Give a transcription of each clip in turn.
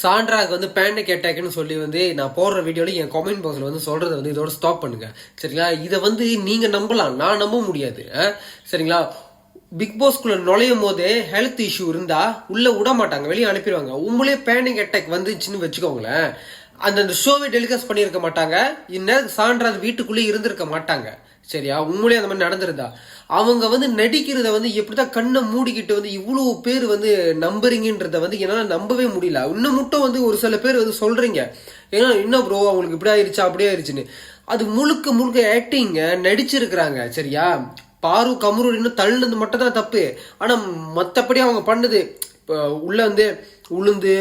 சாண்ட்ராக்கு வந்து பேனிக் அட்டாக்னு சொல்லி வந்து நான் போடுற வீடியோல என் கமெண்ட் பாக்ஸ்ல வந்து சொல்றதை வந்து இதோட ஸ்டாப் பண்ணுங்க. சரிங்களா? இதை வந்து நீங்க நம்பலாம், நான் நம்ப முடியாது. சரிங்களா? பிக் பாஸ்குள்ள நுழையும் போதே ஹெல்த் இஷ்யூ இருந்தா உள்ள விட மாட்டாங்க, வெளியே அனுப்பிடுவாங்க. உங்களே பேனிக் அட்டாக் வந்துச்சுன்னு வச்சுக்கோங்களேன், அந்த ஷோவை டெலிகாஸ்ட் பண்ணியிருக்க மாட்டாங்க. இன்னும் சாண்ட்ரா வீட்டுக்குள்ளேயே இருந்திருக்க மாட்டாங்க. சரியா? உண்மையிலே அந்த மாதிரி நடந்திருந்தா அவங்க வந்து நடிக்கிறத வந்து எப்படிதான் கண்ணை மூடிக்கிட்டு வந்து இவ்வளவு பேர் வந்து நம்புறீங்கன்றத வந்து என்னால நம்பவே முடியல. இன்னும் மட்டும் வந்து ஒரு சில பேர் வந்து சொல்றீங்க, ஏன்னா இன்னும் ப்ரோ அவங்களுக்கு இப்படி ஆயிருச்சா அப்படியே ஆயிருச்சுன்னு. அது முழுக்க முழுக்க ஆக்டிங்க, நடிச்சிருக்கிறாங்க. சரியா? பாரு கமரூர் இன்னும் தள்ளுனது மட்டும் தான் தப்பு. ஆனா மத்தபடி அவங்க பண்ணது உள்ள வந்து உளுந்து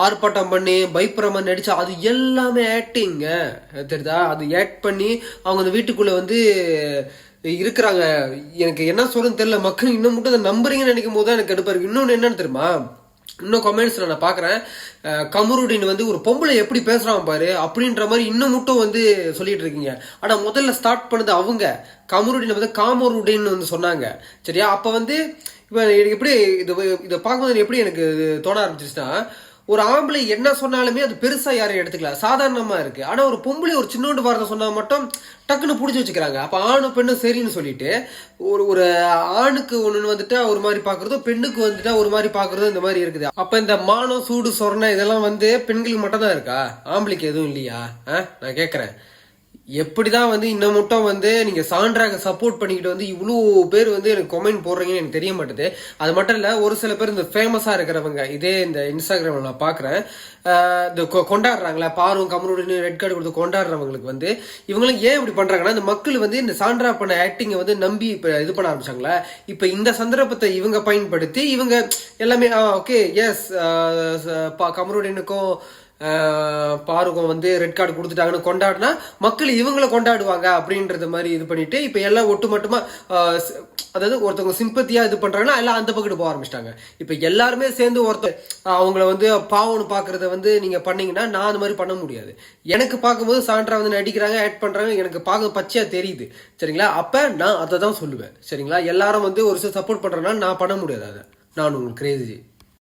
ஆர்ப்பாட்டம் பண்ணி பயப்படுற நடிச்சா அது எல்லாமே ஆக்டிங்க. தெரியுதா? அது ஆக்ட் பண்ணி அவங்க அந்த வீட்டுக்குள்ள வந்து இருக்கிறாங்க. எனக்கு என்ன சொல்றதுன்னு தெரியல. மக்கள் இன்னும் மட்டும் அதை நம்புறீங்கன்னு நினைக்கும் போது தான் எனக்கு கடுப்பா இருக்கு. இன்னொன்னு என்னன்னு தெரியுமா, இன்னும் கமெண்ட்ஸ்ல நான் பாக்குறேன், கமருடீன் வந்து ஒரு பொம்பளை எப்படி பேசுறான் பாரு அப்படின்ற மாதிரி இன்னும் மட்டும் வந்து சொல்லிட்டு இருக்கீங்க. ஆனா முதல்ல ஸ்டார்ட் பண்ணது அவங்க. கமருடீன் வந்து காமருடீன் வந்து சொன்னாங்க. சரியா? அப்ப வந்து இப்ப எனக்கு எப்படி இதை பார்க்கும்போது எப்படி எனக்கு தோண ஆரம்பிச்சிருச்சுன்னா, ஒரு ஆம்பளை என்ன சொன்னாலுமே அது பெருசா யாரும் எடுத்துக்கல, சாதாரணமா இருக்கு. ஆனா ஒரு பொம்பளை ஒரு சின்னோண்டு வார்த்தை சொன்னா மட்டும் டக்குன்னு புடிச்சு வச்சுக்கிறாங்க. அப்ப ஆணு பெண்ணு சரின்னு சொல்லிட்டு ஒரு ஒரு ஆணுக்கு ஒண்ணு வந்துட்டா ஒரு மாதிரி பாக்குறதோ, பெண்ணுக்கு வந்துட்டா ஒரு மாதிரி பாக்குறதோ இந்த மாதிரி இருக்குது. அப்ப இந்த மானம் சூடு சொரணை இதெல்லாம் வந்து பெண்களுக்கு மட்டும் தான் இருக்கா? ஆம்பளைக்கு எதுவும் இல்லையா? நான் கேக்குறேன். எப்படிதான் வந்து இன்னும் மட்டும் வந்து நீங்க சாண்ட்ராக சப்போர்ட் பண்ணிக்கிட்டு வந்து இவ்வளோ பேர் வந்து எனக்கு கமெண்ட் போடுறீங்கன்னு எனக்கு தெரிய மாட்டேது. அது மட்டும் இல்ல, ஒரு சில பேர் இந்த ஃபேமஸா இருக்கிறவங்க இதே இந்த இன்ஸ்டாகிராம்ல நான் பாக்குறேன், இந்த கொண்டாடுறாங்களா பாரும் கமருடன் ரெட் கார்டு கொடுத்து கொண்டாடுறவங்களுக்கு வந்து இவங்களும் ஏன் இப்படி பண்றாங்கன்னா, இந்த மக்கள் வந்து இந்த சாண்ட்ரா பண்ண ஆக்டிங்கை வந்து நம்பி இப்ப இது பண்ண ஆரம்பிச்சாங்களா. இப்ப இந்த சந்தர்ப்பத்தை இவங்க பயன்படுத்தி இவங்க எல்லாமே ஓகே எஸ் கமருடனுக்கும் பாருக்கும் வந்து ரெட் கார்டு கொடுத்துட்டாங்கன்னு கொண்டாடினா மக்கள் இவங்களை கொண்டாடுவாங்க அப்படின்றது மாதிரி இது பண்ணிட்டு இப்ப எல்லாம் ஒட்டுமொத்தமா அதாவது ஒருத்தவங்க சிம்பத்தியா இது பண்றாங்கன்னா எல்லாம் அந்த பக்கத்து போக ஆரம்பிச்சிட்டாங்க. இப்ப எல்லாருமே சேர்ந்து ஒருத்தர் அவங்கள வந்து பாவம்னு பாக்குறத வந்து நீங்க பண்ணீங்கன்னா நான் அந்த மாதிரி பண்ண முடியாது. எனக்கு பார்க்கும்போது சாண்ட்ரா வந்து நடிக்கிறாங்க, ஆட் பண்றாங்க, எனக்கு பார்க்க பச்சையா தெரியுது. சரிங்களா? அப்ப நான் அதை தான் சொல்லுவேன். சரிங்களா? எல்லாரும் வந்து ஒரு சில சப்போர்ட் பண்றேன்னா நான் பண்ண முடியாது. அதை நான் உங்களுக்கு கிரேசி.